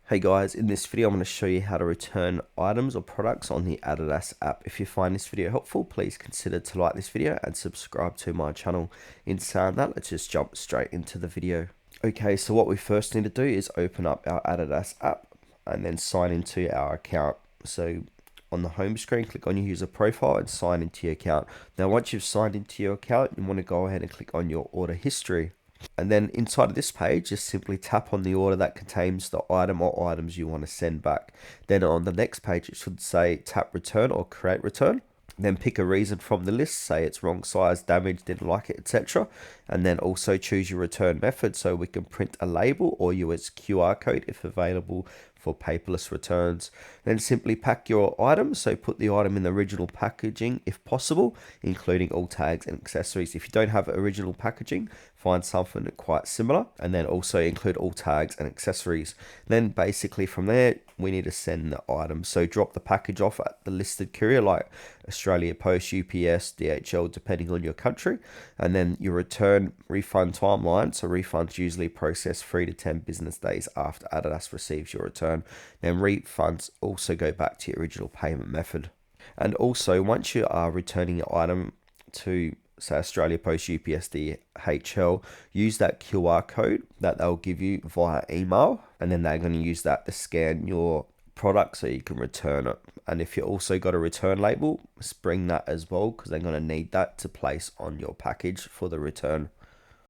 Hey guys, in this video I'm going to show you how to return items or products on the Adidas app. If you find this video helpful, please consider to like this video and subscribe to my channel. In saying that, let's just jump straight into the video. Okay, so what we first need to do is open up our Adidas app and then sign into our account. So on the home screen, click on your user profile and sign into your account. Now once you've signed into your account, you want to go ahead and click on your order history. And then inside of this page, just simply tap on the order that contains the item or items you want to send back. Then on the next page, it should say tap return or create return. Then pick a reason from the list, say it's wrong size, damaged, didn't like it, etc. And then also choose your return method, so we can print a label or use QR code if available for paperless returns. Then simply pack your item, so put the item in the original packaging if possible, including all tags and accessories. If you don't have original packaging, find something quite similar, and then also include all tags and accessories. Then basically from there, we need to send the item. So drop the package off at the listed courier like Australia Post, UPS, DHL, depending on your country. And then your return refund timeline. So refunds usually process 3 to 10 business days after Adidas receives your return. Then refunds also go back to your original payment method. And also, once you are returning your item to say Australia Post, UPS, DHL, use that QR code that they'll give you via email, and then they're going to use that to scan your product so you can return it. And if you also got a return label, bring that as well, because they're going to need that to place on your package for the return.